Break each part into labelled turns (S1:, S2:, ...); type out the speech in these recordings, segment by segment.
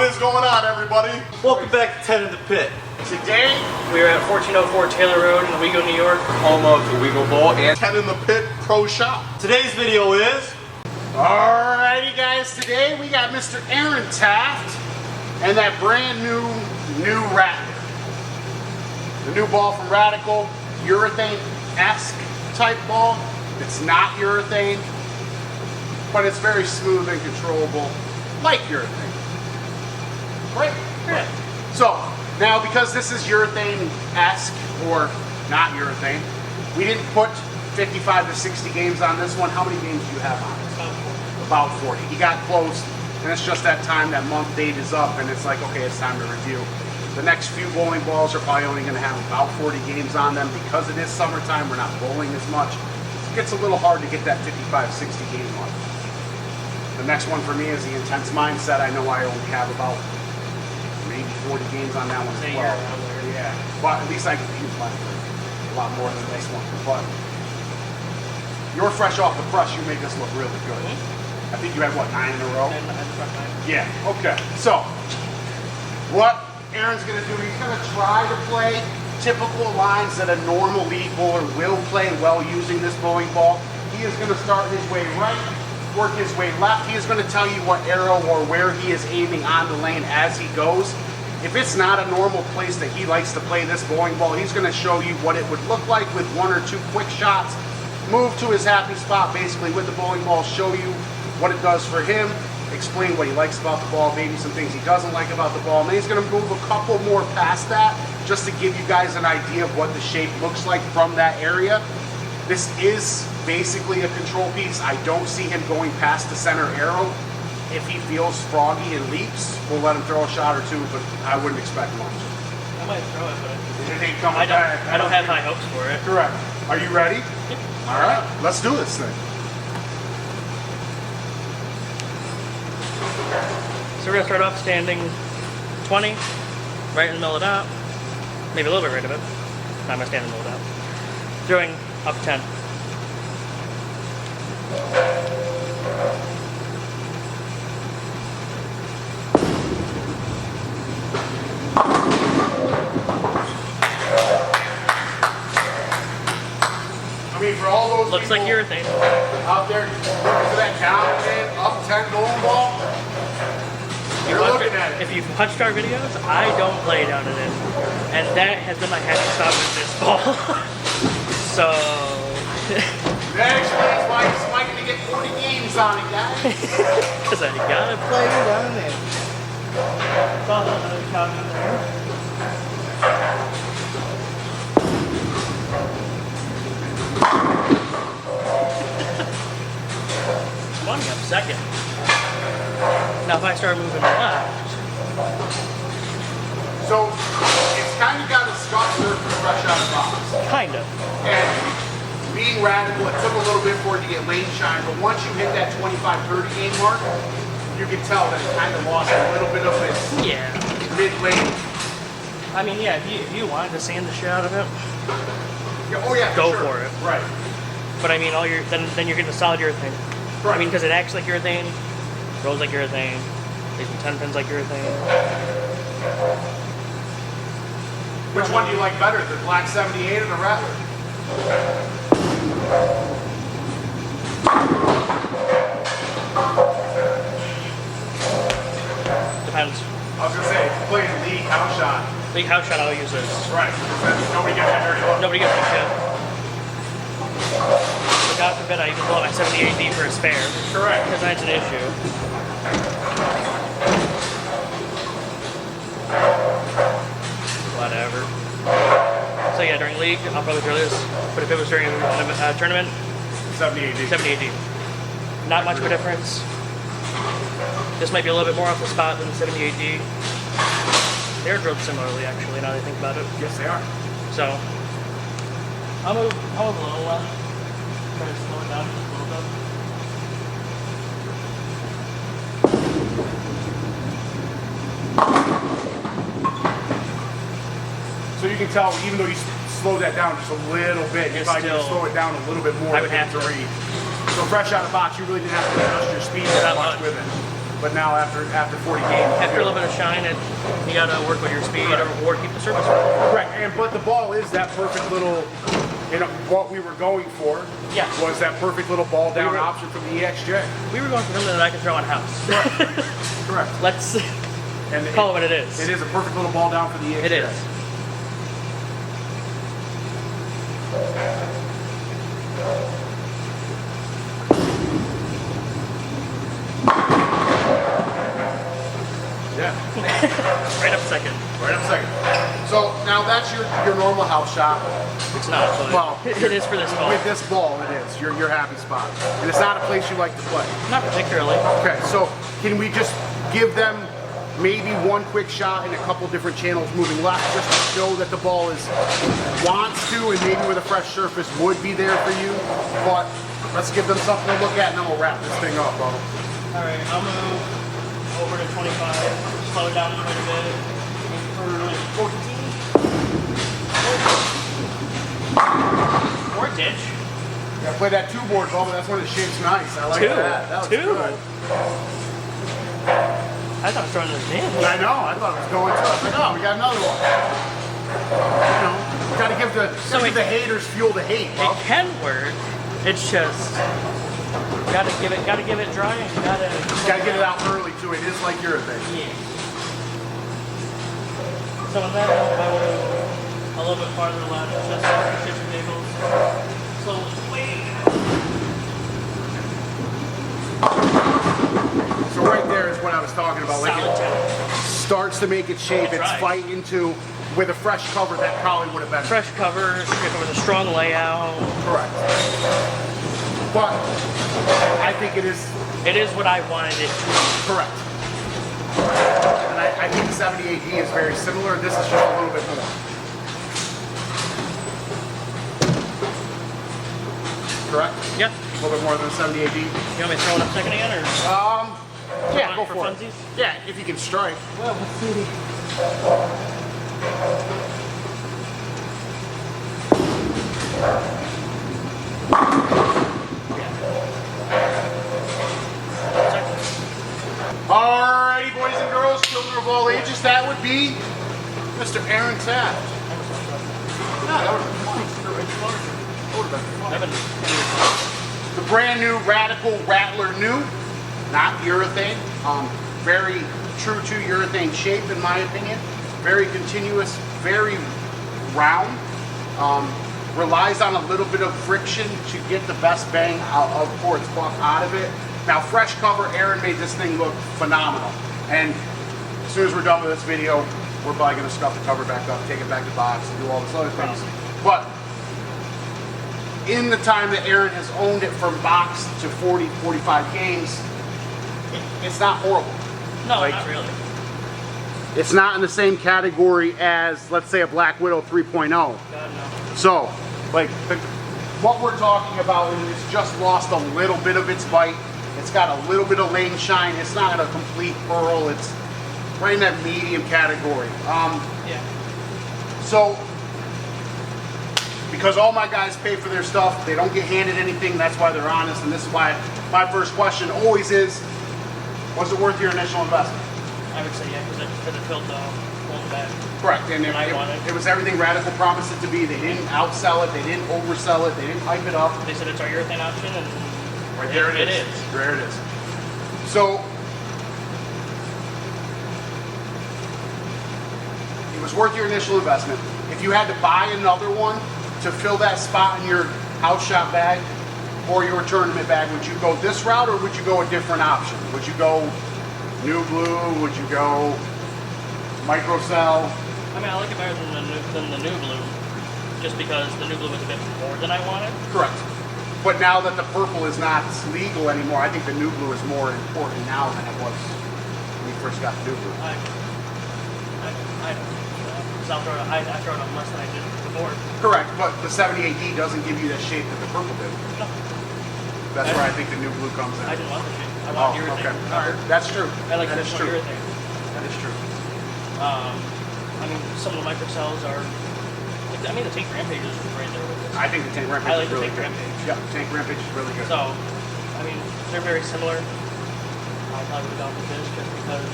S1: is going on, everybody?
S2: Welcome back to 10 in the Pit.
S3: Today, we're at 1404 Taylor Road in Owego, New York.
S1: Home of the Owego Bowl and 10 in the Pit Pro Shop.
S2: Today's video is...
S3: Alrighty guys, today we got Mr. Aaron Taft and that brand new Rattler. The new ball from Radical, urethane-esque type ball. It's not urethane, but it's very smooth and controllable, like urethane. Right? Yeah. So, now because this is urethane-esque, or not urethane, we didn't put 55 to 60 games on this one. How many games do you have on it? About 40. He got close, and it's just that time, that month date is up, and it's like, okay, it's time to review. The next few bowling balls are probably only going to have about 40 games on them. Because it is summertime, we're not bowling as much. It gets a little hard to get that 55, 60 game mark. The next one for me is the Intense Mindset. I know I only have about maybe 40 games on that one as well. Yeah, but at least I can use mine for a lot more than this one. But you're fresh off the press. You made this look really good. I think you had, what, 9 in a row? Yeah, okay. So, what Aaron's going to do, he's going to try to play typical lines that a normal league bowler will play well using this bowling ball. He is going to start his way right, work his way left. He is going to tell you what arrow or where he is aiming on the lane as he goes. If it's not a normal place that he likes to play this bowling ball, he's going to show you what it would look like with 1 or 2 quick shots. Move to his happy spot basically with the bowling ball, show you what it does for him, explain what he likes about the ball, maybe some things he doesn't like about the ball, and then he's going to move a couple more past that just to give you guys an idea of what the shape looks like from that area. This is basically a control piece. I don't see him going past the center arrow. If he feels froggy and leaps, we'll let him throw a shot or two, but I wouldn't expect much. I might throw it, but it ain't coming back.
S4: I don't have high hopes for it.
S3: Correct. Are you ready?
S4: Yep.
S3: All right, let's do this thing.
S4: So we're going to start off standing 20, right in the middle of the dot, maybe a little bit right of it. I'm going to stand in the middle of the dot. Throwing up 10.
S3: I mean, for all those
S4: Looks like urethane.
S3: Out there looking for that down and up 10 bowling ball, you're looking at it.
S4: If you've watched our videos, I don't play down in it. And that has been my happy stop with this ball. So...
S3: that explains why he's spiking to get 40 games on it, guys.
S4: Because I gotta play down there. Saw another couch in there. Coming up second. Now if I start moving left.
S3: So it's kind of got a Scott surface fresh out of the box.
S4: Kind of.
S3: And being Radical, it took a little bit for it to get lane shine, but once you hit that 25-30 game mark, you can tell that it kind of lost a little bit of its mid-lane.
S4: I mean, yeah, if you wanted to sand the shit out of it,
S3: Yeah, oh yeah,
S4: go
S3: sure.
S4: for it.
S3: Right.
S4: But I mean, then you're getting a solid urethane.
S3: Right.
S4: I mean, because it acts like urethane, rolls like urethane, takes 10 pins like urethane.
S3: Which one do you like better, the Black 78 or the Rattler?
S4: Depends.
S3: I was gonna say, if you play the league house shot.
S4: League house shot, I'll use this.
S3: Right. Nobody gets that dirty look.
S4: Nobody gets me shit. But God forbid I even blow my 78D for a spare.
S3: Correct.
S4: Because that's an issue. Whatever. So yeah, during league, I'll probably throw this. But if it was during a tournament,
S3: 78D.
S4: 78D. Not much of a difference. This might be a little bit more off the spot than the 78D. They're drilled similarly, actually, now that I think about it.
S3: Yes, they are.
S4: So, I'll move a little left. Try to slow it down just a little bit.
S3: So you can tell, even though you slow that down just a little bit, if I can slow it down a little bit more,
S4: I would have to
S3: read. So fresh out of the box, you really didn't have to adjust your speed that much with it. But but now after 40 games,
S4: After a little bit of shine, you gotta work with your speed or keep the surface
S3: right. But the ball is that perfect little. What we were going for was that perfect little ball down option from the EXJ.
S4: We were going for something that I can throw on house.
S3: Correct.
S4: Let's call it what it is.
S3: It is a perfect little ball down for the EXJ.
S4: It is.
S3: Yeah.
S4: Right up second.
S3: Right up second. So now that's your normal house shot.
S4: It's not, but
S3: Well,
S4: it is for this ball.
S3: With this ball, it is your happy spot, and it's not a place you like to play.
S4: Not particularly.
S3: Okay, so can we just give them maybe one quick shot in a couple different channels moving left, just to show that the ball wants to, and maybe with a fresh surface would be there for you. But let's give them something to look at, and then we'll wrap this thing up, bro.
S4: All right, I'll move over to 25. Slow it down quite a bit. For like 14. Or ditch.
S3: Yeah, play that two board, bro, but that's when it shapes nice. I like that. That was good.
S4: I thought I was throwing this in.
S3: I know, I thought it was going to. I was like, oh, we got another one. You know, we gotta give the haters fuel to hate, bro.
S4: It can work. It's just gotta give it dry and gotta
S3: get it out early too. It is like your thing.
S4: Yeah. So on that note, I will a little bit farther left, just shift your tables. Slowly.
S3: So right there is what I was talking about. Like it starts to make its shape. It's fighting to, with a fresh cover, that probably would have been
S4: fresh cover with a strong layout.
S3: Correct. But I think it is.
S4: It is what I wanted it to be.
S3: Correct. And I think the 70 AD is very similar. This is just a little bit more. Correct?
S4: Yeah.
S3: A little bit more than 70 AD.
S4: You want me to throw it up second again, or?
S3: Yeah, go for it.
S4: Funsies?
S3: Yeah, if you can strike.
S4: Well, let's see.
S3: Alrighty, boys and girls, children of all ages, that would be Mr. Aaron Taft. Yeah, that would have been fun. The brand new Radical Rattler NU, not urethane. Very true to urethane shape, in my opinion. Very continuous, very round. Relies on a little bit of friction to get the best bang for its buck out of it. Now, fresh cover, Aaron made this thing look phenomenal. And as soon as we're done with this video, we're probably going to stuff the cover back up, take it back to box, and do all this other things. But in the time that Aaron has owned it from box to 40, 45 games, it's not horrible.
S4: No, like, not really.
S3: It's not in the same category as, let's say, a Black Widow 3.0.
S4: God, no.
S3: So, like, what we're talking about is it's just lost a little bit of its bite. It's got a little bit of lane shine. It's not a complete pearl. It's right in that medium category.
S4: Yeah.
S3: So, because all my guys pay for their stuff, they don't get handed anything. That's why they're honest. And this is why my first question always is, was it worth your initial investment?
S4: I would say yeah, because it filled the whole bag.
S3: Correct. And it was everything Radical promised it to be. They didn't outsell it. They didn't oversell it. They didn't hype it up.
S4: They said it's our urethane option, and
S3: right there it is. There it is. So, it was worth your initial investment. If you had to buy another one to fill that spot in your house shop bag or your tournament bag, would you go this route or would you go a different option? Would you go new blue? Would you go microcell?
S4: I mean, I like it better than the new blue, just because the new blue was a bit more than I wanted.
S3: Correct. But now that the purple is not legal anymore, I think the new blue is more important now than it was when we first got the new blue.
S4: I throw it on less than I did before.
S3: Correct, but the 70 AD doesn't give you that shape that the purple did.
S4: No.
S3: That's where I think the new blue comes in.
S4: I didn't want the shape. I want urethane.
S3: Okay. That's true.
S4: I like
S3: that is true.
S4: urethane.
S3: That is true.
S4: I mean, some of the microcells are. I mean, the Tank Rampage is right there with this.
S3: I think the Tank Rampage
S4: I like
S3: is really
S4: the Tank
S3: good.
S4: Rampage.
S3: Yeah, Tank Rampage is really good.
S4: So, I mean, they're very similar. I would have gone with this just because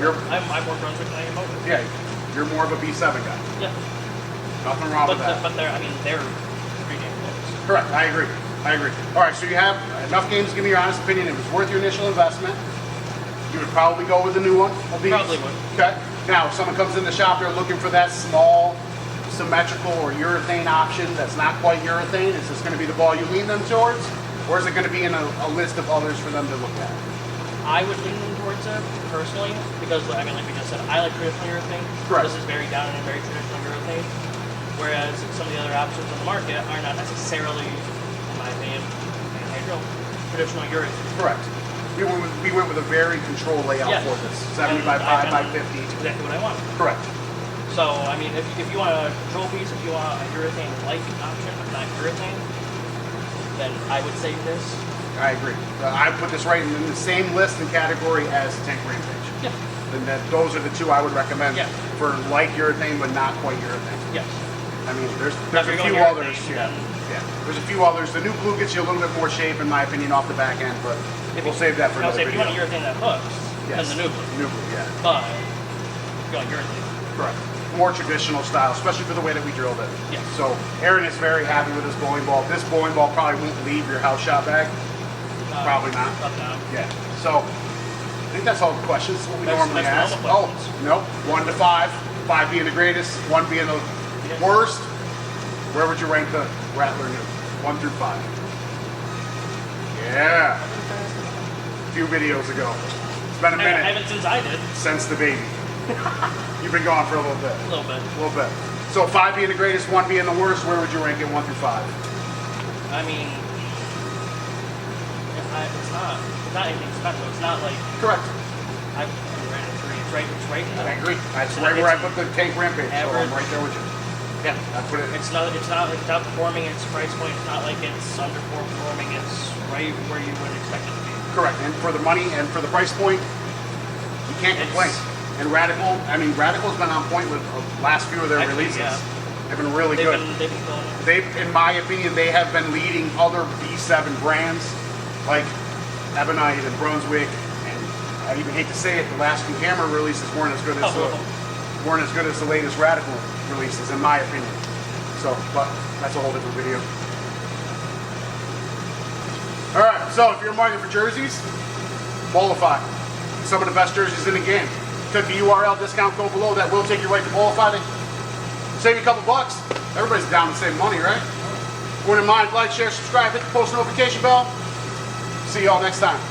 S3: You're,
S4: I'm more Brunswick than I am Motor.
S3: yeah, you're more of a B7 guy.
S4: Yeah.
S3: Nothing wrong with that.
S4: But they're pretty damn close.
S3: Correct. I agree. All right, so you have enough games to give me your honest opinion. It was worth your initial investment. You would probably go with the new one of these.
S4: Probably would.
S3: Okay. Now, if someone comes in the shop, they're looking for that small, symmetrical or urethane option that's not quite urethane. Is this going to be the ball you lean them towards, or is it going to be in a list of others for them to look at?
S4: I would lean towards it personally because, I mean, like we just said, I like traditional urethane.
S3: Correct.
S4: This is very down and very traditional urethane. Whereas some of the other options on the market are not necessarily, in my opinion, traditional urethane.
S3: Correct. We went with a very controlled layout
S4: Yes.
S3: for this. 70 by 5 by 50.
S4: Exactly what I want.
S3: Correct.
S4: So, I mean, if you want a control piece, if you want a urethane-like option, but not urethane, then I would say this.
S3: I agree. I put this right in the same list and category as Tank Rampage.
S4: Yeah.
S3: And those are the two I would recommend
S4: Yeah.
S3: for like urethane but not quite urethane.
S4: Yes.
S3: I mean, there's
S4: If
S3: a
S4: you're
S3: few
S4: going
S3: others.
S4: urethane,
S3: Yeah.
S4: then-
S3: Yeah. There's a few others. The new blue gets you a little bit more shape, in my opinion, off the back end, but we'll save that for
S4: I'll
S3: another
S4: say if you want a
S3: video.
S4: urethane that hooks,
S3: Yes.
S4: then the new blue.
S3: New blue, yeah.
S4: But if you want urethane.
S3: Correct. More traditional style, especially for the way that we drilled it.
S4: Yes.
S3: So Aaron is very happy with this bowling ball. This bowling ball probably won't leave your house shop bag. Probably not.
S4: Up down.
S3: Yeah. So I think that's all the questions what we
S4: That's-
S3: normally
S4: that's
S3: ask.
S4: normal
S3: Oh,
S4: questions.
S3: nope. 1 to 5. 5 being the greatest, 1 being the
S4: Yes.
S3: worst. Where would you rank the Rattler NU? 1 through 5. Yeah. A few videos ago. It's been a
S4: I
S3: minute
S4: haven't since I did.
S3: since the baby. You've been gone for a little bit.
S4: A little bit.
S3: A little bit. So 5 being the greatest, 1 being the worst. Where would you rank it 1 through 5?
S4: I mean, it's not anything special. It's not like
S3: Correct.
S4: I ran a 3. It's right in the
S3: I
S4: middle.
S3: agree. That's
S4: So
S3: right where I
S4: it's
S3: put the Tank Rampage. So I'm
S4: average.
S3: right there with you.
S4: Yeah.
S3: I put it.
S4: It's not performing its price point. It's not like it's underperforming. It's right where you would expect it to be.
S3: Correct. And for the money and for the price point, you can't complain. And Radical, I mean, Radical's been on point with the last few of their
S4: Actually,
S3: releases.
S4: yeah.
S3: They've been really
S4: They've
S3: good.
S4: been killing it.
S3: In my opinion, they have been leading other B7 brands like Ebonite and Brunswick, and I even hate to say it, the last few Hammer releases weren't as good as the latest Radical releases, in my opinion. So, but that's a whole different video. All right, so if you're in market for jerseys, Bowlify, some of the best jerseys in the game. Click the URL discount code below. That will take you right to Bowlify. Save you a couple bucks. Everybody's down to save money, right? Wouldn't mind, like, share, subscribe, hit the post notification bell. See y'all next time.